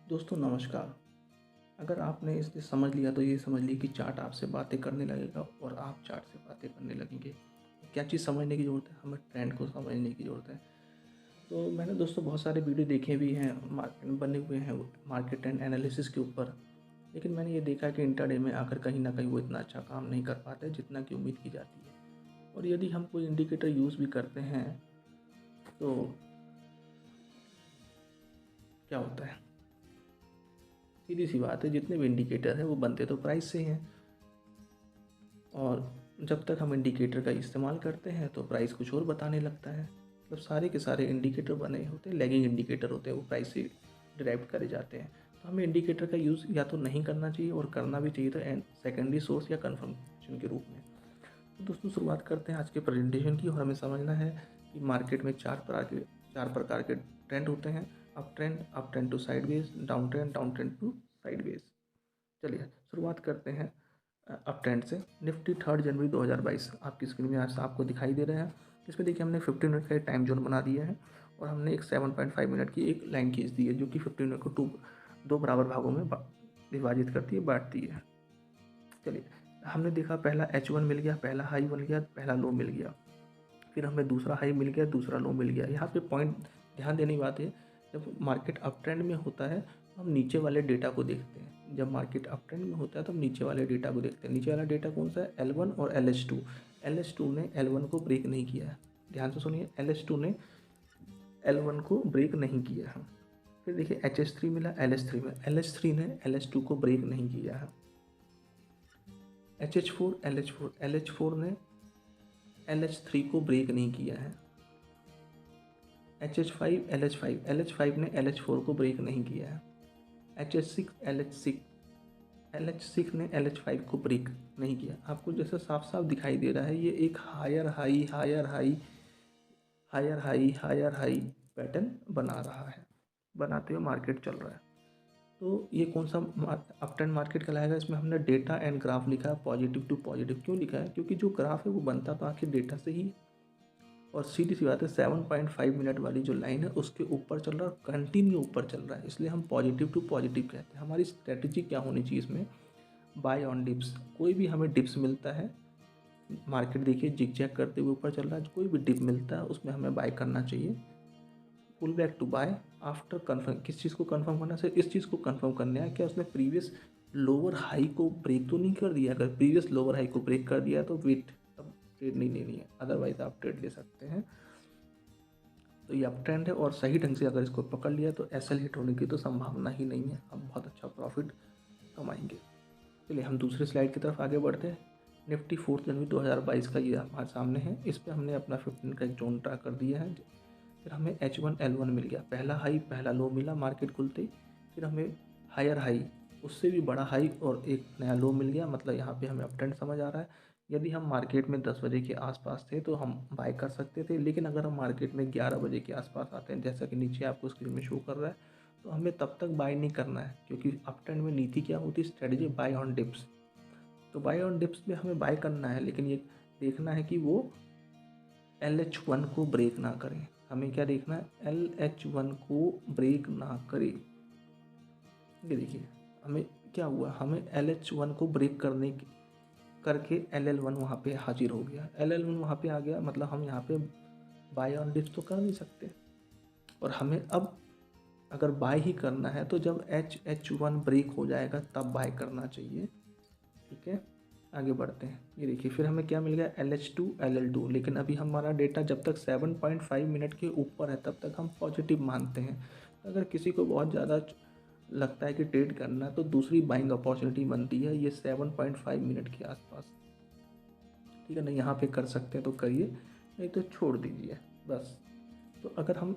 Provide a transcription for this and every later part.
दोस्तों नमस्कार। अगर आपने इसे समझ लिया तो ये समझ लीजिए कि चार्ट आपसे बातें करने लगेगा और आप चार्ट से बातें करने लगेंगे। क्या चीज़ समझने की ज़रूरत है? हमें ट्रेंड को समझने की ज़रूरत है। तो मैंने दोस्तों बहुत सारे वीडियो देखे भी हैं, मार्केट में बने हुए हैं मार्केट ट्रेंड एनालिसिस के ऊपर। लेकिन मैंने ये देखा कि इंट्राडे में आकर कहीं न कहीं वो इतना अच्छा काम नहीं कर पाते जितना कि उम्मीद की जाती है। और यदि हम कोई इंडिकेटर यूज़ भी करते हैं तो क्या होता है? सीधी-सी बात है, जितने भी इंडिकेटर हैं वो बनते तो प्राइस से ही हैं। और जब तक हम इंडिकेटर का इस्तेमाल करते हैं तो प्राइस कुछ और बताने लगता है। मतलब सारे के सारे इंडिकेटर बने होते हैं, लैगिंग इंडिकेटर होते हैं, वो प्राइस से डिराइव करे जाते हैं। तो हमें इंडिकेटर का यूज़ या तो नहीं करना चाहिए और करना भी चाहिए तो एंड सेकेंडरी सोर्स या कन्फर्मेशन के रूप में। तो दोस्तों शुरुआत करते हैं आज के प्रेजेंटेशन की। और हमें समझना है कि मार्केट में चार प्रकार के ट्रेंड होते हैं। Up trend to sideways, down trend to sideways. चलिए शुरुआत करते हैं अप ट्रेंड से। निफ्टी 3 जनवरी 2022 आपकी स्क्रीन में आज आपको दिखाई दे रहे हैं। इसमें देखिए हमने 15 मिनट का एक टाइम जोन बना दिया है और हमने एक 7.5 मिनट की एक लाइन खींच दी है जो कि 15 मिनट को दो बराबर भागों में विभाजित करती है, बांटती है। चलिए हमने देखा पहला H1 मिल गया, पहला हाई मिल गया, पहला लो मिल गया। फिर हमें दूसरा हाई मिल गया, दूसरा लो मिल गया। यहाँ पे पॉइंट ध्यान देने की बात है, जब मार्केट अप ट्रेंड में होता है तो हम नीचे वाले डेटा को देखते हैं। जब मार्केट अप ट्रेंड में होता है तो हम नीचे वाले डेटा को देखते हैं। नीचे वाला डेटा कौन सा है? L1 और LH2। LH2 ने L1 को ब्रेक नहीं किया है। ध्यान से सुनिए, LH2 ने L1 को ब्रेक नहीं किया है। फिर देखिए HH3 मिला, LH3 में LH3 ने LH2 को ब्रेक नहीं किया है। HH4, LH4 ने LH3 को ब्रेक नहीं किया है। HH5, LH5 ने LH4 को ब्रेक नहीं किया है। LH6 ने LH5 को ब्रेक नहीं किया। आपको जैसे साफ साफ दिखाई दे रहा है, ये एक हायर हाई पैटर्न बना रहा है, बनाते हुए मार्केट चल रहा है। तो ये कौन सा अप ट्रेंड मार्केट कहलाएगा? इसमें हमने डेटा एंड ग्राफ लिखा है, पॉजिटिव टू पॉजिटिव। क्यों लिखा है? क्योंकि जो ग्राफ है वो बनता तो आखिर डेटा से ही। और सीधी सी बात है, 7.5 मिनट वाली जो लाइन है उसके ऊपर चल रहा है, कंटिन्यू ऊपर चल रहा है, इसलिए हम पॉजिटिव टू पॉजिटिव कहते हैं। हमारी स्ट्रेटजी क्या होनी चाहिए इसमें? Buy on dips. कोई भी हमें डिप्स मिलता है, मार्केट देखिए जिग जैग करते हुए ऊपर चल रहा है, कोई भी डिप मिलता है उसमें हमें बाय करना चाहिए। Pull back to buy after confirm. किस चीज़ को कन्फर्म करना है? इस चीज़ को कन्फर्म करना है क्या उसने प्रीवियस लोअर हाई को ब्रेक तो नहीं कर दिया। अगर प्रीवियस लोअर हाई को ब्रेक कर दिया तो वेट, अब ट्रेड नहीं लेनी है, अदरवाइज आप ट्रेड ले सकते हैं। तो ये अप ट्रेंड है और सही ढंग से अगर इसको पकड़ लिया तो एसएल हिट होने की तो संभावना ही नहीं है। आप बहुत अच्छा प्रॉफिट कमाएंगे। चलिए हम दूसरे स्लाइड की तरफ आगे बढ़ते हैं। निफ्टी 4 जनवरी 2022 का ये हमारे सामने है। इस पर हमने अपना 15 का एक जोन ड्रा कर दिया है। फिर हमें H1 L1 मिल गया, पहला हाई पहला लो मिला मार्केट खुलते ही। फिर हमें हायर हाई, उससे भी बड़ा हाई और एक नया लो मिल गया। मतलब यहाँ पे हमें अप ट्रेंड समझ आ रहा है। यदि हम मार्केट में 10 बजे के आसपास थे तो हम बाय कर सकते थे, लेकिन अगर हम मार्केट में 11 बजे के आसपास आते हैं, जैसा कि नीचे आपको स्क्रीन में शो कर रहा है, तो हमें तब तक बाय नहीं करना है। क्योंकि अप ट्रेंड में नीति क्या होती है? Strategy buy on dips. तो बाय ऑन डिप्स में हमें बाय करना है, लेकिन ये देखना है कि वो LH1 को ब्रेक ना करें। हमें क्या देखना है? LH1 को ब्रेक ना करे। ये देखिए हमें क्या हुआ, हमें LH1 को ब्रेक करके LL1 वहाँ पे हाजिर हो गया। LL1 वहाँ पे आ गया, मतलब हम यहाँ पे बाय ऑन डिप्स तो कर नहीं सकते। और हमें अब अगर बाय ही करना है तो जब HH1 ब्रेक हो जाएगा तब बाय करना चाहिए। ठीक है, आगे बढ़ते हैं। ये देखिए फिर हमें क्या मिल गया? LH2 LL2। लेकिन अभी हमारा डेटा जब तक 7.5 मिनट के ऊपर है तब तक हम पॉजिटिव मानते हैं। अगर किसी को बहुत ज़्यादा लगता है कि ट्रेड करना है तो दूसरी बाइंग अपॉर्चुनिटी बनती है ये 7.5 मिनट के आसपास। ठीक है ना, यहाँ पे कर सकते हैं तो करिए, नहीं तो छोड़ दीजिए बस। तो अगर हम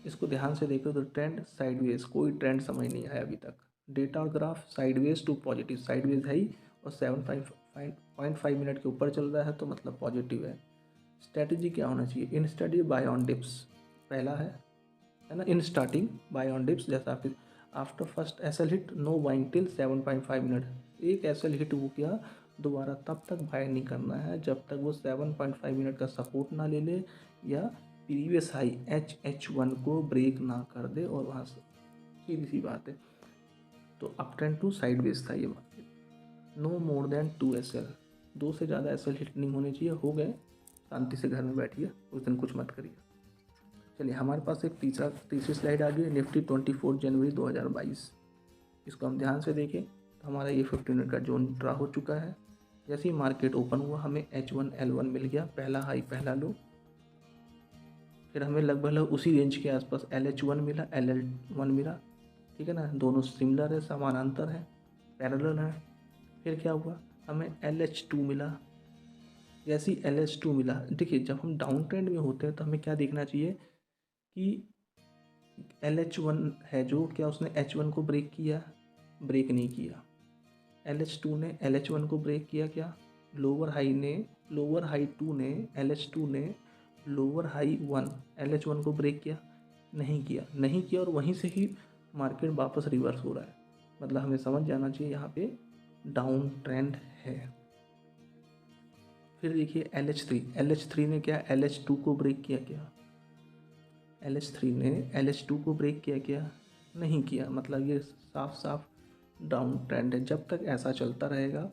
इसको ध्यान से देखें तो ट्रेंड साइडवेज, कोई ट्रेंड समझ नहीं आया अभी तक। डेटा और graph sideways to positive, sideways है ही और 7.5 मिनट के ऊपर चल रहा है तो मतलब पॉजिटिव है। स्ट्रैटेजी क्या होना चाहिए? In study buy on dips पहला है ना, in starting buy on dips. जैसा आप after first SL hit no buying till 7.5 minute. एक एसएल हिट वो किया दोबारा, तब तक बाय नहीं करना है जब तक वो 7.5 मिनट का सपोर्ट ना ले ले या प्रीवियस हाई HH1 को ब्रेक ना कर दे और वहाँ से सीधी सी बात है। तो up trend to sideways था ये market. No more than 2 SL, 2 से ज़्यादा SL हिट नहीं होने चाहिए। हो गए, शांति से घर में बैठिए, उस दिन कुछ मत करिए। चलिए हमारे पास एक तीसरी स्लाइड आ गई है, निफ्टी 24 जनवरी 2022। इसको हम ध्यान से देखें तो हमारा ये 15 मिनट का जोन ड्रा हो चुका है। जैसे ही मार्केट ओपन हुआ हमें H1 L1 मिल गया, पहला हाई पहला लो। फिर हमें लगभग उसी रेंज के आसपास LH1 मिला, LL1 मिला, ठीक है ना, दोनों सिमिलर है, समानांतर है, पैरेलल है। फिर क्या हुआ, हमें LH2 मिला। जैसे ही LH2 मिला, देखिए जब हम डाउन ट्रेंड में होते हैं तो हमें क्या देखना चाहिए कि LH1 है जो, क्या उसने H1 को ब्रेक किया? ब्रेक नहीं किया। LH2 ने LH1 को ब्रेक किया क्या? लोअर हाई 2 ने LH2 ने लोअर हाई 1 LH1 को ब्रेक किया? नहीं किया और वहीं से ही मार्केट वापस रिवर्स हो रहा है। मतलब हमें समझ जाना चाहिए यहाँ पे डाउन ट्रेंड है। फिर देखिए LH3 ने क्या LH2 को ब्रेक किया क्या? LH3 ने LH2 को ब्रेक किया क्या? नहीं किया। मतलब ये साफ साफ डाउन ट्रेंड है। जब तक ऐसा चलता रहेगा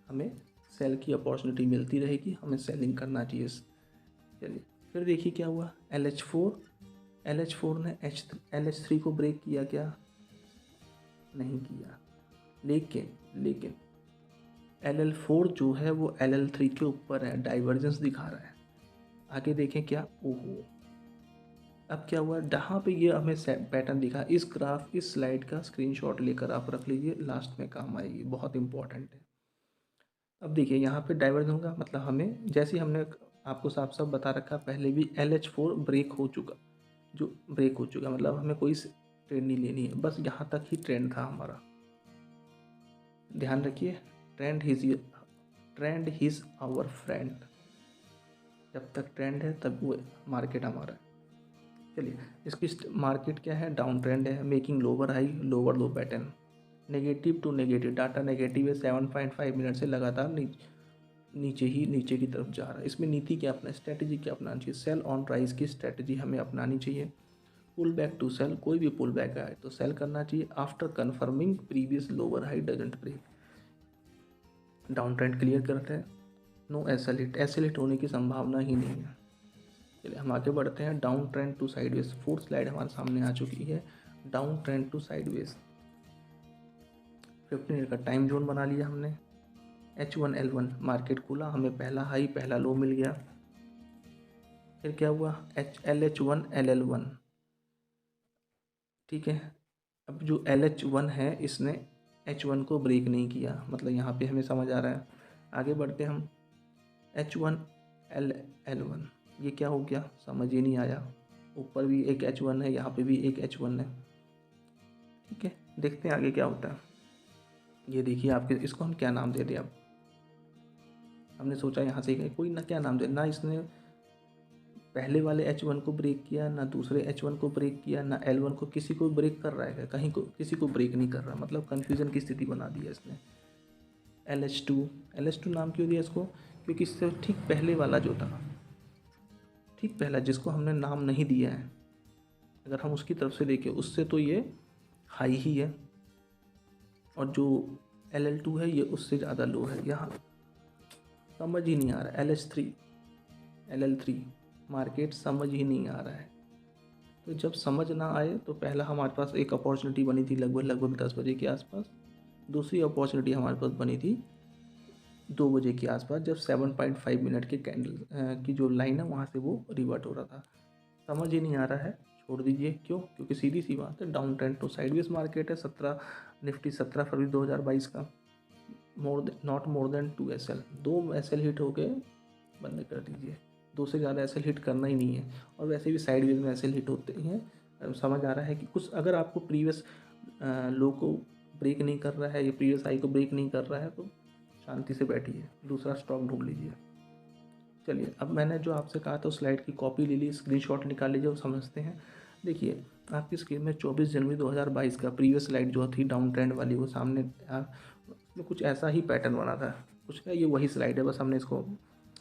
हमें सेल की अपॉर्चुनिटी मिलती रहेगी, हमें सेलिंग करना चाहिए। चलिए फिर देखिए क्या हुआ, LH4 ने LH3 को ब्रेक किया क्या? नहीं किया। लेकिन LL4 जो है वो LL3 के ऊपर है, डाइवर्जेंस दिखा रहा है। आगे देखें क्या, ओहो, अब क्या हुआ, जहाँ पे ये हमें पैटर्न दिखा, इस स्लाइड का स्क्रीनशॉट लेकर आप रख लीजिए, लास्ट में काम आएगी, बहुत इंपॉर्टेंट है। अब देखिए यहाँ पे डाइवर्जन होगा, मतलब हमें जैसे हमने आपको साफ साफ बता रखा पहले भी, LH4 ब्रेक हो चुका, मतलब हमें कोई ट्रेंड नहीं लेनी है, बस यहाँ तक ही ट्रेंड था हमारा। ध्यान रखिए, ट्रेंड हिज आवर फ्रेंड। जब तक ट्रेंड है तब वो मार्केट हमारा है। चलिए इसकी मार्केट क्या है, डाउन ट्रेंड है, making lower high lower low pattern, negative to negative, data negative है, 7.5 मिनट से लगातार नीचे की तरफ जा रहा है। इसमें नीति क्या अपना, स्ट्रैटेजी क्या अपनानी चाहिए? सेल ऑन राइज की स्ट्रैटेजी हमें अपनानी चाहिए। पुल बैक टू सेल, कोई भी पुल बैक आए तो सेल करना चाहिए after confirming previous lower high doesn't break. Down trend clear करते हैं, नो एसएल हिट होने की संभावना ही नहीं है। चलिए हम आगे बढ़ते हैं, down trend to sideways. Fourth slide हमारे सामने आ चुकी है, down trend to sideways. 15 minute का टाइम जोन बना लिया हमने। H1 L1 मार्केट खुला, हमें पहला हाई पहला लो मिल गया। फिर क्या हुआ, LH1 LL1, ठीक है। अब जो LH1 है इसने H1 को ब्रेक नहीं किया, मतलब यहाँ पे हमें समझ आ रहा है। आगे बढ़ते हम, H1 L1 ये क्या हो गया, समझ ही नहीं आया। ऊपर भी एक H1 है, यहाँ पे भी एक H1 है, ठीक है। देखते हैं आगे क्या होता है। ये देखिए आपके, इसको हम क्या नाम दे दें? अब हमने सोचा यहाँ से कोई ना क्या नाम दे, ना इसने पहले वाले H1 को ब्रेक किया, ना दूसरे H1 को ब्रेक किया, ना L1 को, किसी को ब्रेक कर रहा है, कहीं को किसी को ब्रेक नहीं कर रहा, मतलब कन्फ्यूज़न की स्थिति बना दी है इसने। LH2 नाम क्यों दिया इसको? क्योंकि इससे ठीक पहले वाला जो था, ठीक पहला जिसको हमने नाम नहीं दिया है, अगर हम उसकी तरफ से देखें उससे तो ये हाई ही है, और जो LL2 है ये उससे ज़्यादा लो है। यहाँ समझ ही नहीं आ रहा, LL3 मार्केट समझ ही नहीं आ रहा है। तो जब समझ ना आए तो पहला हमारे पास एक अपॉर्चुनिटी बनी थी लगभग 10 बजे के आसपास, दूसरी अपॉर्चुनिटी हमारे पास बनी थी 2 बजे के आसपास, जब 7.5 मिनट के कैंडल की जो लाइन है वहाँ से वो रिवर्ट हो रहा था। समझ ही नहीं आ रहा है, छोड़ दीजिए। क्यों? क्योंकि सीधी सी बात है, डाउन ट्रेंड तो साइडवेज मार्केट है। निफ्टी 17 फरवरी 2022 का, not more than 2 SL, 2 SL hit हो गए, बंद कर दीजिए। 2 से ज़्यादा SL हिट करना ही नहीं है, और वैसे भी साइडवेज में SL हिट होते ही हैं। समझ आ रहा है कि कुछ, अगर आपको प्रीवियस लो को ब्रेक नहीं कर रहा है, या प्रीवियस हाई को ब्रेक नहीं कर रहा है, तो शांति से बैठिए, दूसरा स्टॉक ढूंढ लीजिए। चलिए अब मैंने जो आपसे कहा था उस स्लाइड की कॉपी ले ली, स्क्रीनशॉट निकाल लीजिए और समझते हैं। देखिए आपकी स्क्रीन में 24 जनवरी 2022 का प्रीवियस स्लाइड जो थी डाउन ट्रेंड वाली, वो सामने यार, उसमें कुछ ऐसा ही पैटर्न बना था, कुछ क्या, ये वही स्लाइड है, बस हमने इसको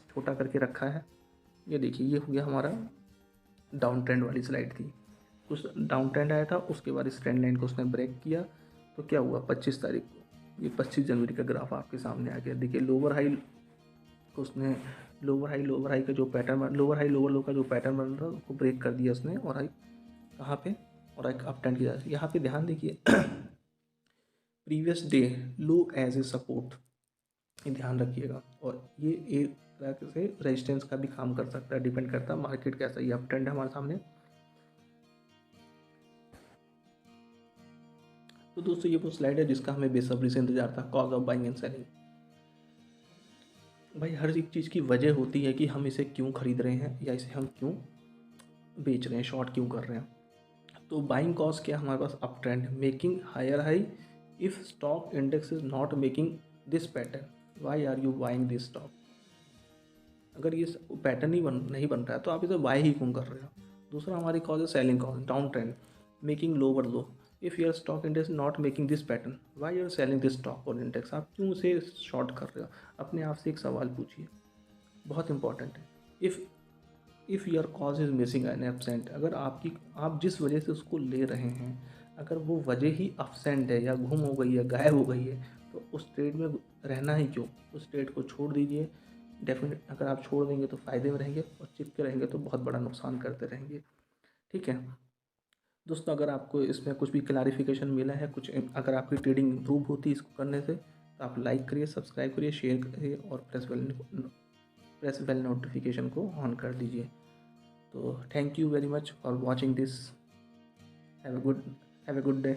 छोटा करके रखा है। ये देखिए ये हो गया हमारा डाउन ट्रेंड वाली स्लाइड थी, कुछ डाउन ट्रेंड आया था, उसके बाद इस ट्रेंड लाइन को उसने ब्रेक किया। तो क्या हुआ 25 तारीख को, ये 25 जनवरी का ग्राफ आपके सामने आ गया। देखिए लोअर हाई को उसने, लोअर हाई का जो पैटर्न, लोअर हाई लोअर लो का जो पैटर्न बन रहा था उसको ब्रेक कर दिया उसने, और हाई कहाँ पे, और एक अप ट्रेंड की यहाँ पे ध्यान देखिए previous day low as a support, ये ध्यान रखिएगा। और ये एक तरह से रेजिस्टेंस का भी काम कर सकता है, डिपेंड करता है मार्केट कैसा। ये अप ट्रेंड है हमारे सामने। तो दोस्तों ये वो स्लाइड है जिसका हमें बेसब्री से इंतजार था, cause of buying and selling. भाई हर एक चीज़ की वजह होती है कि हम इसे क्यों खरीद रहे हैं या इसे हम क्यों बेच रहे हैं, शॉर्ट क्यों कर रहे हैं। तो बाइंग कॉज क्या है हमारे पास, up trend, making higher high, if stock index is not making this pattern why are you buying this stock. अगर ये पैटर्न ही नहीं बन रहा है तो आप इसे बाय ही क्यों कर रहे हो। दूसरा हमारी कॉज है selling cause, down trend, making lower low, if your stock index not making this pattern why are selling this stock और इंडेक्स, आप क्यों उसे शॉर्ट कर रहे हो। अपने आप से एक सवाल पूछिए, बहुत इंपॉर्टेंट है। If your cause is missing and absent, अगर आप जिस वजह से उसको ले रहे हैं अगर वो वजह ही एबसेंट है या गुम हो गई है, गायब हो गई है, तो उस ट्रेड में रहना ही क्यों, उस ट्रेड को छोड़ दीजिए। डेफिनेट अगर आप छोड़ देंगे तो फ़ायदे में रहेंगे, और चिपके रहेंगे तो बहुत बड़ा नुकसान करते रहेंगे। ठीक है दोस्तों, अगर आपको इसमें कुछ भी क्लैरिफिकेशन मिला है, कुछ अगर आपकी ट्रेडिंग इम्प्रूव होती है इसको करने से, तो आप लाइक करिए, सब्सक्राइब करिए, शेयर करिए और प्रेस बेल नोटिफिकेशन को ऑन कर दीजिए। तो thank you very much for watching this. Have a good day.